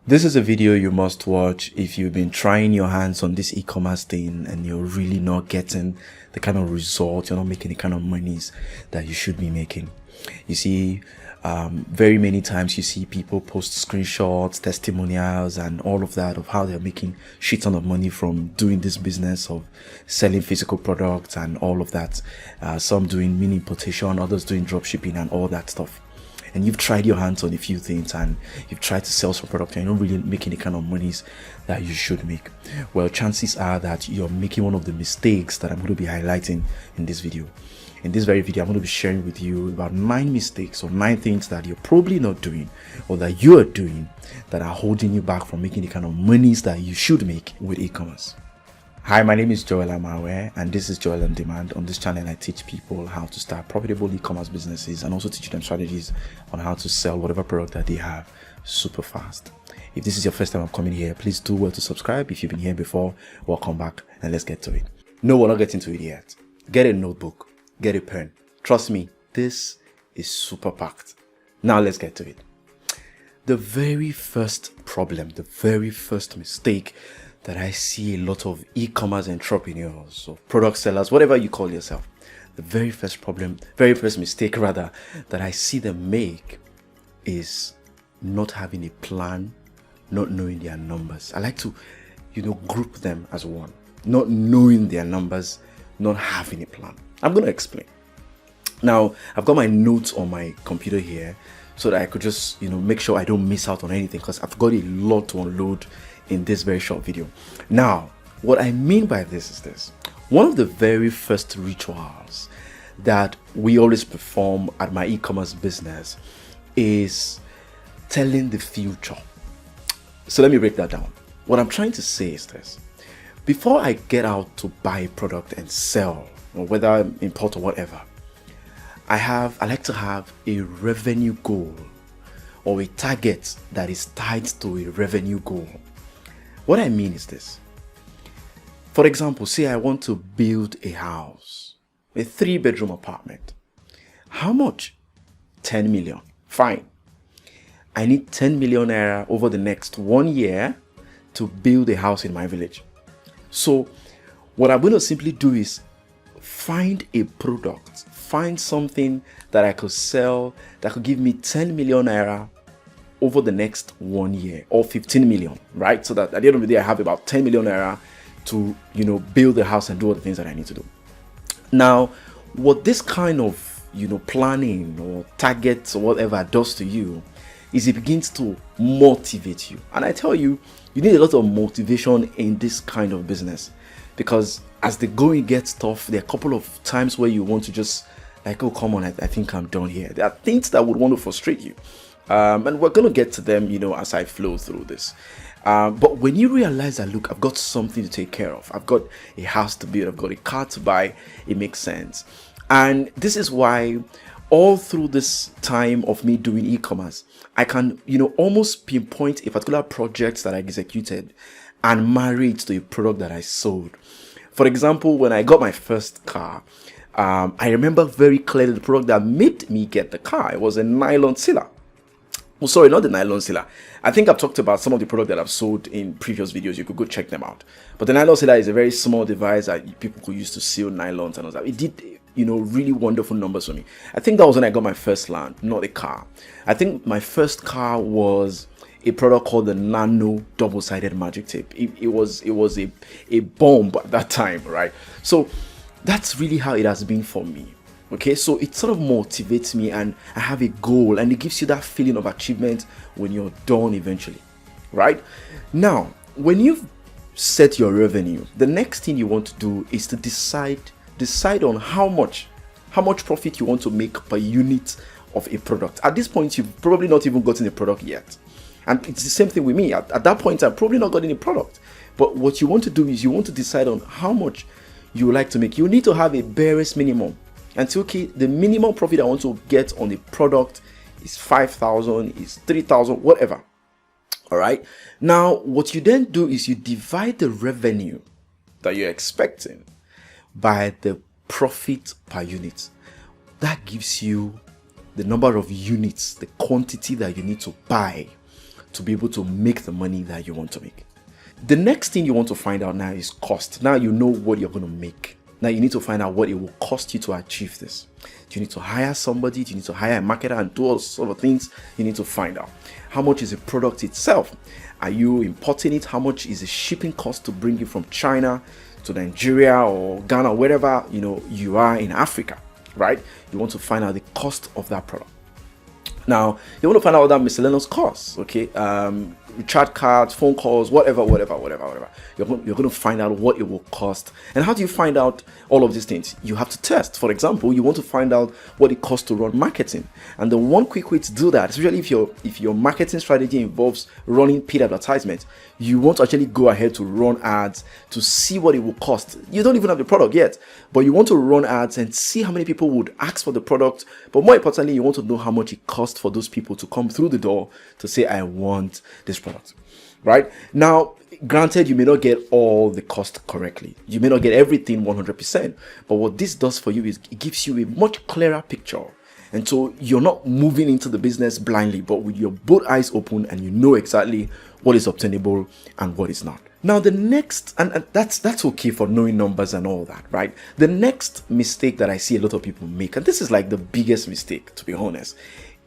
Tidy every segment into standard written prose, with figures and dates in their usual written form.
This is a video you must watch if you've been trying your hands on this e-commerce thing and you're really not getting the kind of results, you're not making the kind of monies that you should be making. You see, very many times you see people post screenshots, testimonials, and all of that of how they're making shit ton of money from doing this business of selling physical products and all of that. Some doing mini-importation, others doing drop shipping and all that stuff. And you've tried your hands on a few things and you've tried to sell some product and you're not really making the kind of monies that you should make. Well, chances are that you're making one of the mistakes that I'm going to be highlighting in this video. In this very video, I'm going to be sharing with you about 9 mistakes or 9 things that you're probably not doing or that you are doing that are holding you back from making the kind of monies that you should make with e-commerce. Hi, my name is Joel Amawe and this is Joel on Demand. On this channel, I teach people how to start profitable e-commerce businesses and also teach them strategies on how to sell whatever product that they have super fast. If this is your first time I'm coming here, please do well to subscribe. If you've been here before, welcome back and let's get to it. No, we're not getting to it yet. Get a notebook, get a pen. Trust me, this is super packed. Now let's get to it. The very first problem, the very first mistake that I see a lot of e-commerce entrepreneurs or product sellers, whatever you call yourself, the very first mistake rather, that I see them make is not having a plan, not knowing their numbers. I like to, group them as one. Not knowing their numbers, not having a plan. I'm going to explain. Now, I've got my notes on my computer here so that I could just, make sure I don't miss out on anything because I've got a lot to unload in this very short video. Now, what I mean by this is this. One of the very first rituals that we always perform at my e-commerce business is telling the future. So let me break that down. What I'm trying to say is this. Before I get out to buy a product and sell, or whether import or whatever, I like to have a revenue goal or a target that is tied to a revenue goal. What I mean is this. For example, say I want to build a house, a 3-bedroom apartment. How much? 10 million. Fine. I need 10 million naira over the next 1 year to build a house in my village. So what I'm going to simply do is find a product, find something that I could sell that could give me 10 million naira over the next 1 year or 15 million, right? So that at the end of the day, I have about 10 million naira to, build the house and do all the things that I need to do. Now, what this kind of, planning or targets or whatever does to you is it begins to motivate you. And I tell you, you need a lot of motivation in this kind of business because as the going gets tough, there are a couple of times where you want to just like, oh, come on, I think I'm done here. There are things that would want to frustrate you. And we're going to get to them, as I flow through this. But when you realize that, look, I've got something to take care of. I've got a house to build. I've got a car to buy. It makes sense. And this is why all through this time of me doing e-commerce, I can, almost pinpoint a particular project that I executed and marry it to a product that I sold. For example, when I got my first car, I remember very clearly the product that made me get the car. It was a nylon sealer. Oh, sorry, not the nylon sealer. I think I've talked about some of the products that I've sold in previous videos. You could go check them out. But the nylon sealer is a very small device that people could use to seal nylons and all that. It did, really wonderful numbers for me. I think that was when I got my first land, not a car. I think my first car was a product called the Nano double-sided magic tape. It was a bomb at that time, right? So that's really how it has been for me. Okay, so it sort of motivates me and I have a goal and it gives you that feeling of achievement when you're done eventually, right? Now, when you've set your revenue, the next thing you want to do is to decide on how much profit you want to make per unit of a product. At this point, you've probably not even gotten a product yet. And it's the same thing with me. At that point, I've probably not gotten a product. But what you want to do is you want to decide on how much you would like to make. You need to have a barest minimum. And say, okay, the minimum profit I want to get on the product is 5,000, is 3,000, whatever. All right. Now, what you then do is you divide the revenue that you're expecting by the profit per unit. That gives you the number of units, the quantity that you need to buy to be able to make the money that you want to make. The next thing you want to find out now is cost. Now you know what you're going to make. Now you need to find out what it will cost you to achieve this. Do you need to hire somebody? Do you need to hire a marketer and do all sort of things? You need to find out. How much is the product itself? Are you importing it? How much is the shipping cost to bring it from China to Nigeria or Ghana, wherever you are in Africa, right? You want to find out the cost of that product. Now, you want to find out that miscellaneous costs, okay? Recharge cards, phone calls, whatever. You're going to find out what it will cost. And how do you find out all of these things? You have to test. For example, you want to find out what it costs to run marketing. And the one quick way to do that, especially if your marketing strategy involves running paid advertisements, you want to actually go ahead to run ads to see what it will cost. You don't even have the product yet, but you want to run ads and see how many people would ask for the product. But more importantly, you want to know how much it costs for those people to come through the door to say, I want this product, right? Now, granted, you may not get all the cost correctly. You may not get everything 100%. But what this does for you is it gives you a much clearer picture. And so you're not moving into the business blindly, but with your both eyes open, and you know exactly what is obtainable and what is not. Now, the next, and that's okay for knowing numbers and all that, right? The next mistake that I see a lot of people make, and this is like the biggest mistake, to be honest,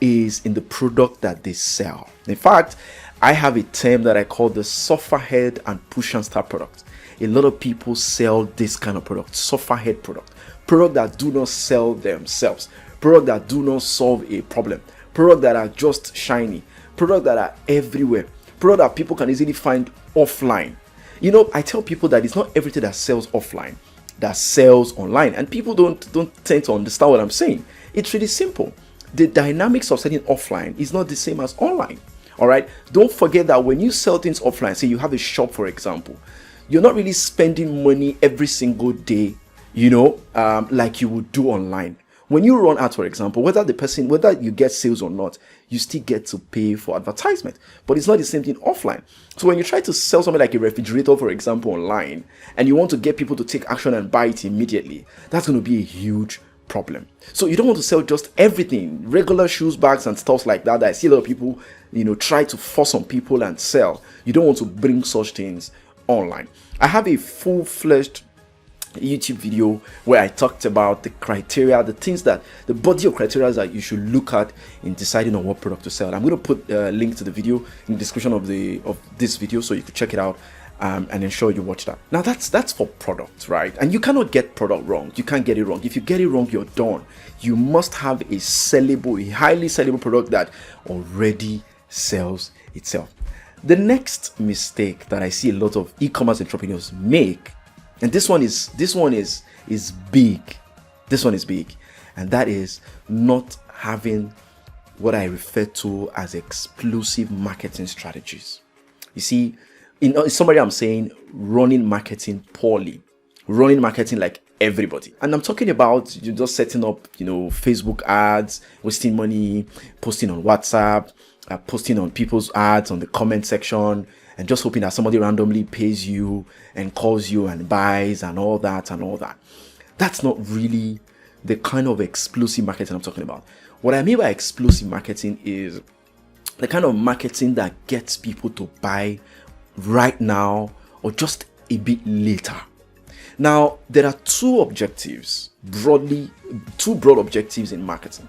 is in the product that they sell. In fact, I have a term that I call the suffer head and push and start product. A lot of people sell this kind of product, suffer head product that do not sell themselves, product that do not solve a problem, product that are just shiny, product that are everywhere, product that people can easily find offline. I tell people that it's not everything that sells offline that sells online, and people don't tend to understand what I'm saying. It's really simple. The dynamics of selling offline is not the same as online. All right. Don't forget that when you sell things offline, say you have a shop, for example, you're not really spending money every single day, like you would do online. When you run ads, for example, whether you get sales or not, you still get to pay for advertisement. But it's not the same thing offline. So when you try to sell something like a refrigerator, for example, online, and you want to get people to take action and buy it immediately, that's going to be a huge problem. So you don't want to sell just everything, regular shoes, bags, and stuff like that I see a lot of people, try to force on people and sell. You don't want to bring such things online. I have a full-fledged YouTube video where I talked about the criteria, the body of criteria that you should look at in deciding on what product to sell. I'm going to put a link to the video in the description of this video, so you can check it out and ensure you watch that. Now that's for products, right? And you cannot get product wrong. You can't get it wrong. If you get it wrong, you're done. You must have a highly sellable product that already sells itself. The next mistake that I see a lot of e-commerce entrepreneurs make, and this one is big. This one is big, and that is not having what I refer to as explosive marketing strategies. You see, in summary, I'm saying running marketing poorly, running marketing like everybody. And I'm talking about you just setting up, Facebook ads, wasting money, posting on WhatsApp, posting on people's ads on the comment section, and just hoping that somebody randomly pays you and calls you and buys and all that. That's not really the kind of explosive marketing I'm talking about. What I mean by explosive marketing is the kind of marketing that gets people to buy right now or just a bit later. Now, there are two broad objectives in marketing: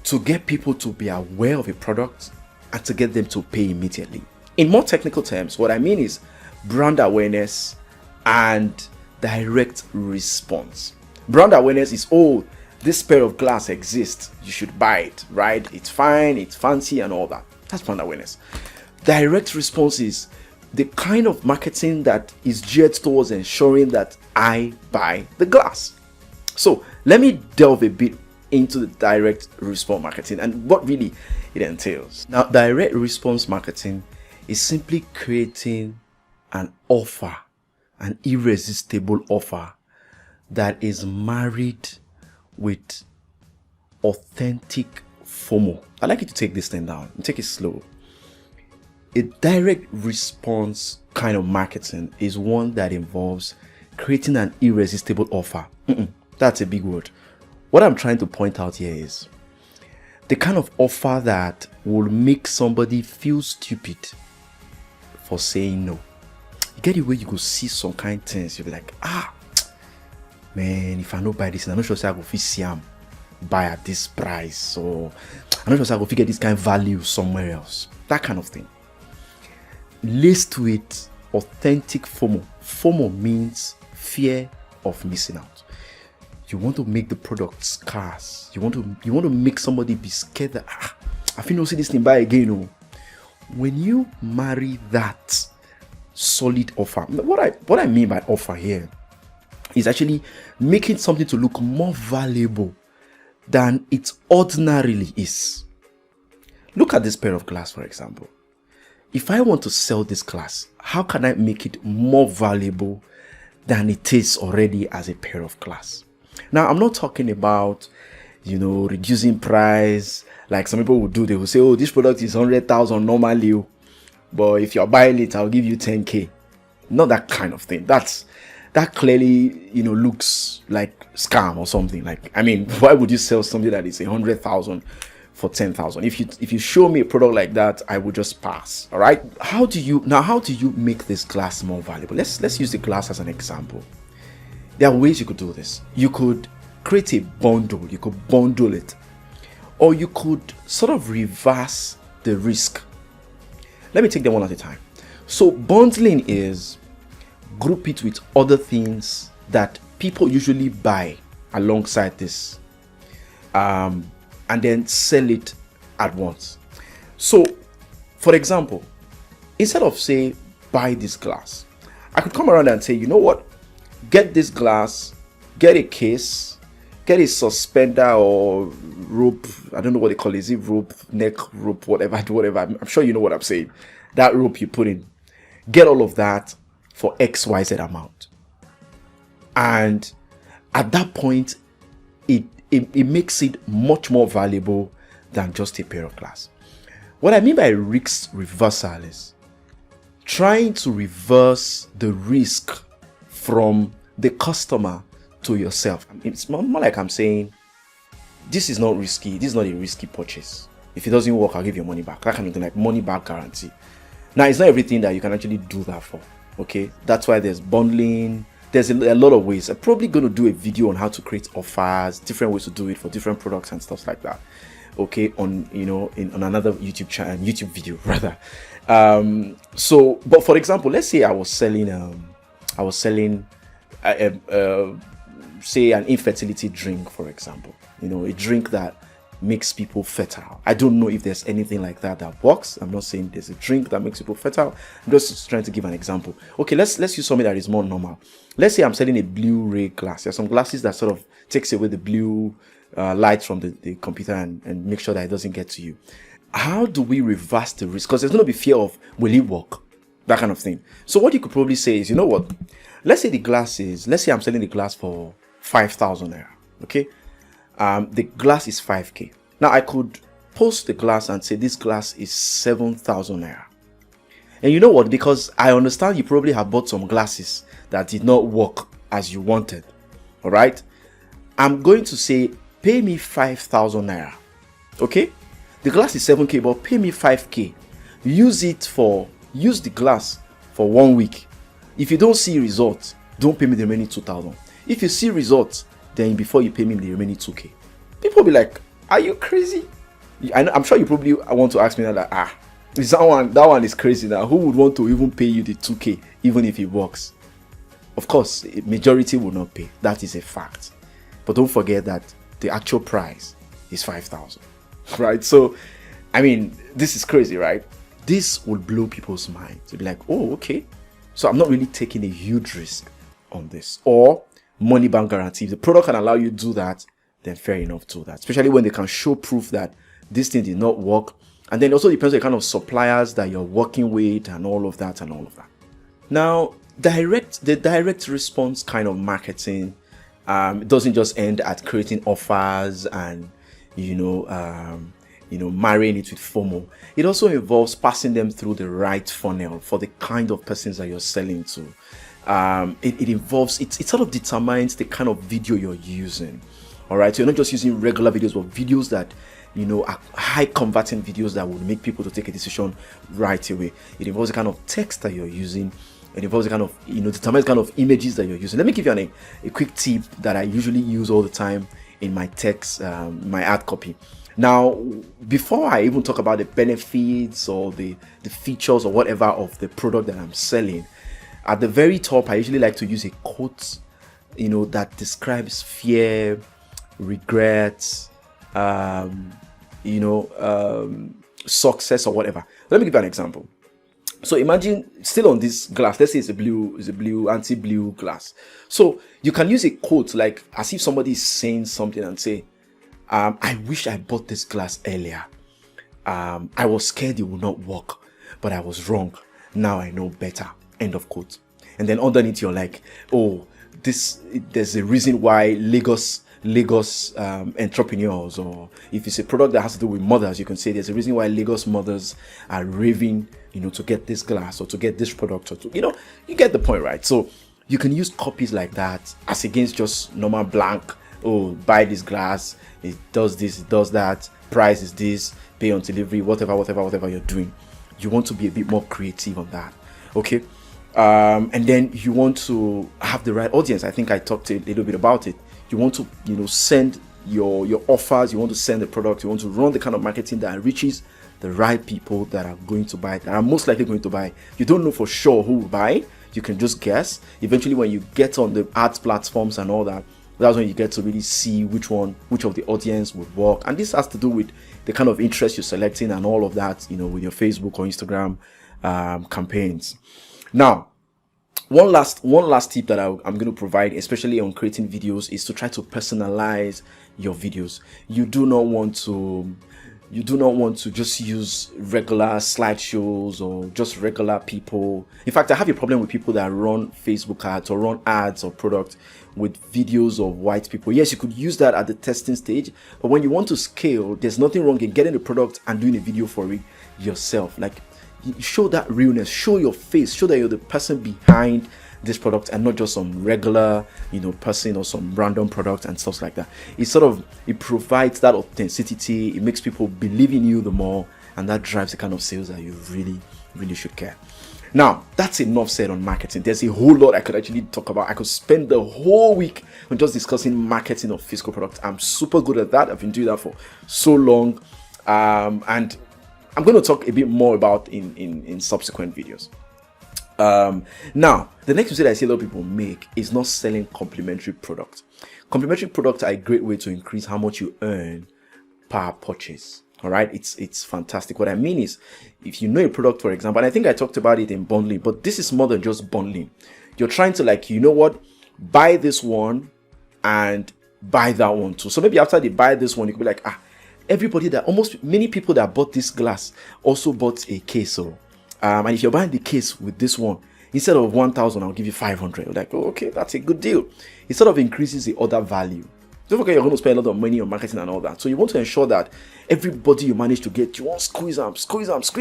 to get people to be aware of a product and to get them to pay immediately. In more technical terms, what I mean is brand awareness and direct response. Brand awareness is, this pair of glass exists, you should buy it, right? It's fine, it's fancy and all that. That's brand awareness. Direct response is the kind of marketing that is geared towards ensuring that I buy the glass. So let me delve a bit into the direct response marketing and what really it entails. Now, direct response marketing is simply creating an offer, an irresistible offer that is married with authentic FOMO. I'd like you to take this thing down and take it slow. A direct response kind of marketing is one that involves creating an irresistible offer. That's a big word. What I'm trying to point out here is the kind of offer that will make somebody feel stupid for saying no. You get it where you go see some kind of things, you'll be like, man, if I don't buy this, I'm not sure I go fit see am buy at this price, so I'm not sure I go fit get this kind of value somewhere else. That kind of thing. Laced with authentic FOMO. FOMO means fear of missing out. You want to make the product scarce. You want to make somebody be scared that I feel no see this thing buy again. Oh. When you marry that solid offer, what I mean by offer here is actually making something to look more valuable than it ordinarily is. Look at this pair of glass, for example. If I want to sell this glass, how can I make it more valuable than it is already as a pair of glass? Now, I'm not talking about, reducing price like some people would do. They will say, oh, this product is 100,000 normally, but if you're buying it, I'll give you 10K. Not that kind of thing. That clearly, looks like scam or something. Like, I mean, why would you sell something that is 100,000 for 10,000? If you show me a product like that, I would just pass. All right. How do you make this glass more valuable? Let's use the glass as an example. There are ways you could do this. You could create a bundle. You could bundle it, or you could sort of reverse the risk. Let me take them one at a time. So bundling is group it with other things that people usually buy alongside this, and then sell it at once. So, for example, instead of say buy this glass, I could come around and say, you know what? Get this glass, get a case, get a suspender or rope. I don't know what they call it. Is it rope, neck rope, whatever. I'm sure you know what I'm saying. That rope you put in. Get all of that for XYZ amount. And at that point, it makes it much more valuable than just a pair of glass. What I mean by risk reversal is trying to reverse the risk from the customer to yourself. It's more like I'm saying, this is not risky. This is not a risky purchase. If it doesn't work, I'll give you money back. That kind of thing, like money back guarantee. Now, it's not everything that you can actually do that for. Okay, that's why there's bundling. There's a lot of ways. I'm probably going to do a video on how to create offers, different ways to do it for different products and stuff like that. Okay, on another YouTube channel, YouTube video rather. But for example, let's say I was selling say an infertility drink, for example. A drink that makes people fertile. I don't know if there's anything like that works. I'm not saying there's a drink that makes people fertile. I'm just trying to give an example. Okay, let's use something that is more normal. Let's say I'm selling a Blu-ray glass. There's some glasses that sort of takes away the blue light from the computer and make sure that it doesn't get to you. How do we reverse the risk? Because there's going to be fear of, will it work? That kind of thing. So what you could probably say is, you know what? Let's say I'm selling the glass for 5,000 naira. Okay. The glass is 5K. Now I could post the glass and say this glass is 7,000 naira. And you know what? Because I understand you probably have bought some glasses that did not work as you wanted. All right. I'm going to say, pay me 5,000 naira. Okay. The glass is 7K, but pay me 5K. Use the glass for 1 week. If you don't see results, don't pay me the remaining 2,000. If you see results, then before you pay me the remaining 2K. People will be like, are you crazy? I'm sure you probably want to ask me that, that one is crazy now. Who would want to even pay you the 2K even if it works? Of course, majority will not pay. That is a fact. But don't forget that the actual price is 5,000. Right? So, I mean, this is crazy, right? This will blow people's minds. They'll be like, oh, okay. So I'm not really taking a huge risk on this. Or money back guarantee. If the product can allow you to do that, then fair enough to that. Especially when they can show proof that this thing did not work. And then it also depends on the kind of suppliers that you're working with and all of that. Now, the direct response kind of marketing doesn't just end at creating offers and marrying it with FOMO. It also involves passing them through the right funnel for the kind of persons that you're selling to. It sort of determines the kind of video you're using. All right, so you're not just using regular videos, but videos that high converting videos that would make people to take a decision right away. It involves the kind of text that you're using. It involves the kind of, determine the kind of images that you're using. Let me give you a quick tip that I usually use all the time in my text, my ad copy. Now, before I even talk about the benefits or the features or whatever of the product that I'm selling, at the very top, I usually like to use a quote, that describes fear, regrets, success or whatever. Let me give you an example. So imagine, still on this glass, let's say it's a blue anti-blue glass. So you can use a quote like as if somebody is saying something and say, I wish I bought this glass earlier. I was scared it would not work, but I was wrong. Now I know better. End of quote. And then underneath you're like, oh, there's a reason why Lagos entrepreneurs, or if it's a product that has to do with mothers, you can say there's a reason why Lagos mothers are raving, to get this glass or to get this product, or to, you get the point, right? So you can use copies like that as against just normal blank, oh, buy this glass, it does this, it does that, price is this, pay on delivery, whatever you're doing. You want to be a bit more creative on that, okay? And then you want to have the right audience. I think I talked a little bit about it. You want to, send your offers, you want to send the product, you want to run the kind of marketing that reaches the right people that are going to buy, that are most likely going to buy. You don't know for sure who will buy. You can just guess. Eventually, when you get on the ads platforms and all that, that's when you get to really see which of the audience would work. And this has to do with the kind of interest you're selecting and all of that, with your Facebook or Instagram campaigns. Now, one last tip that I'm going to provide, especially on creating videos, is to try to personalize your videos. You do not want to just use regular slideshows or just regular people. In fact, I have a problem with people that run Facebook ads or run ads or product with videos of white people. Yes, you could use that at the testing stage, but when you want to scale, there's nothing wrong in getting the product and doing a video for it yourself. Like, show that realness, show your face, show that you're the person behind this product and not just some regular person or some random product and stuff like that. It provides that authenticity. It makes people believe in you the more, and that drives the kind of sales that you really should care. Now, that's enough said on marketing. There's a whole lot I could actually talk about. I could spend the whole week on just discussing marketing of physical products. I'm super good at that. I've been doing that for so long, and I'm going to talk a bit more about in subsequent videos. Now, the next mistake I see a lot of people make is not selling complementary products. Complementary products are a great way to increase how much you earn per purchase. All right, it's fantastic. What I mean is, if you know a product, for example, and I think I talked about it in bundling, but this is more than just bundling. You're trying to buy this one and buy that one too. So maybe after they buy this one, you could be like, many people that bought this glass also bought a case. So, and if you're buying the case with this one, instead of 1,000, I'll give you 500. You're like, oh, okay, that's a good deal. It sort of increases the other value. Don't forget, you're going to spend a lot of money on marketing and all that. So you want to ensure that everybody you manage to get, you won't squeeze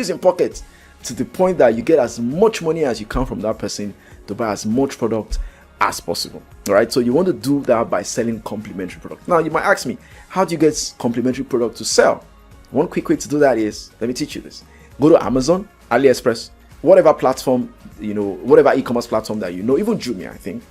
in pockets to the point that you get as much money as you can from that person to buy as much product as possible. All right, so you want to do that by selling complementary products. Now, you might ask me, how do you get complementary product to sell? One quick way to do that is, let me teach you this. Go to Amazon, AliExpress, whatever platform, whatever e-commerce platform that even Jumia, I think.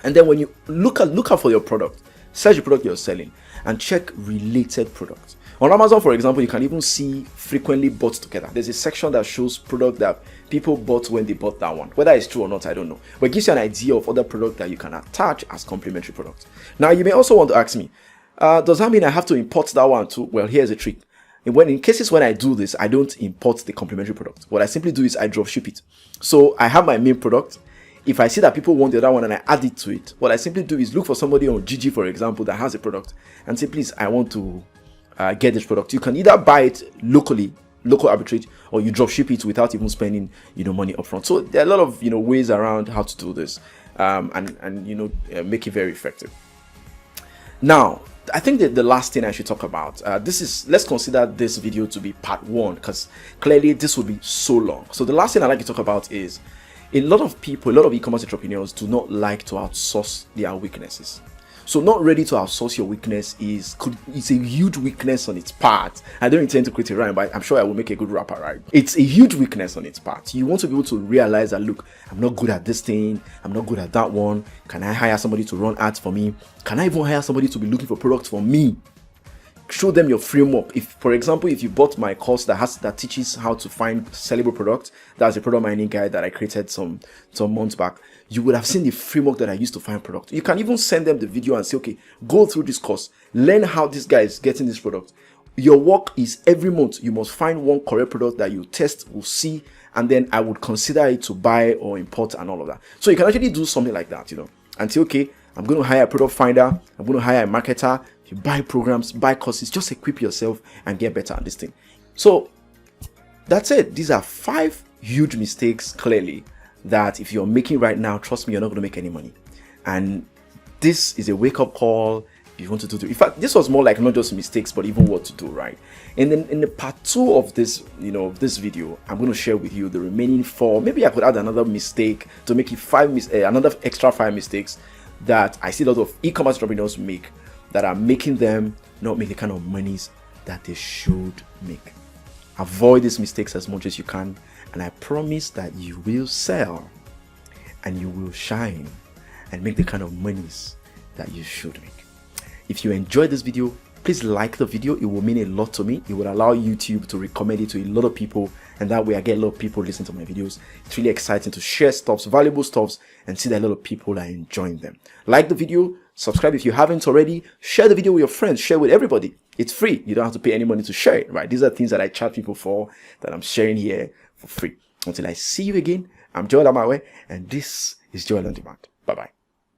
And then when you look out for your product, search the product you're selling and check related products. On Amazon, for example, you can even see frequently bought together. There's a section that shows product that people bought when they bought that one. Whether it's true or not, I don't know. But it gives you an idea of other products that you can attach as complementary products. Now, you may also want to ask me, does that mean I have to import that one too? Well, here's a trick. In cases when I do this, I don't import the complementary product. What I simply do is I drop ship it. So I have my main product. If I see that people want the other one and I add it to it, what I simply do is look for somebody on Gigi, for example, that has a product and say, please, I want to get this product. You can either buy it locally, local arbitrage, or you drop ship it without even spending money upfront. So there are a lot of ways around how to do this and make it very effective. Now, I think that the last thing I should talk about, let's consider this video to be part one, because clearly this would be so long. So the last thing I'd like to talk about is a lot of e-commerce entrepreneurs do not like to outsource their weaknesses. So not ready to outsource your weakness is a huge weakness on its part. I don't intend to create a rhyme, but I'm sure I will make a good rapper, right? It's a huge weakness on its part. You want to be able to realize that, look, I'm not good at this thing, I'm not good at that one. Can I hire somebody to run ads for me? Can I even hire somebody to be looking for products for me? Show them your framework. If, for example, if you bought my course that teaches how to find sellable products, that's a product mining guide that I created some months back, you would have seen the framework that I used to find products. You can even send them the video and say, okay, go through this course, learn how this guy is getting this product. Your work is every month you must find one correct product that you test, will see, and then I would consider it to buy or import and all of that. So you can actually do something like that, and say, okay, I'm going to hire a product finder, I'm going to hire a marketer. You buy programs, buy courses, just equip yourself and get better at this thing. So that's it. These are 5 huge mistakes, clearly, that if you're making right now, trust me, you're not going to make any money. And this is a wake-up call. You want to do. In fact, this was more like not just mistakes, but even what to do, right? And then in the part 2 of this, this video, I'm going to share with you the remaining 4. Maybe I could add another mistake to make it another extra 5 mistakes that I see a lot of e-commerce entrepreneurs make, that are making them not make the kind of monies that they should make. Avoid these mistakes as much as you can, and I promise that you will sell and you will shine and make the kind of monies that you should make. If you enjoyed this video, please like the video. It will mean a lot to me. It will allow YouTube to recommend it to a lot of people, and that way I get a lot of people listening to my videos. It's really exciting to share stuffs, valuable stuffs, and see that a lot of people are enjoying them. Like the video, subscribe if you haven't already, share the video with your friends, share with everybody. It's free. You don't have to pay any money to share it, right? These are things that I charge people for, that I'm sharing here for free. Until I see you again, I'm Joel Amawe, and this is Joel on Demand. Bye-bye.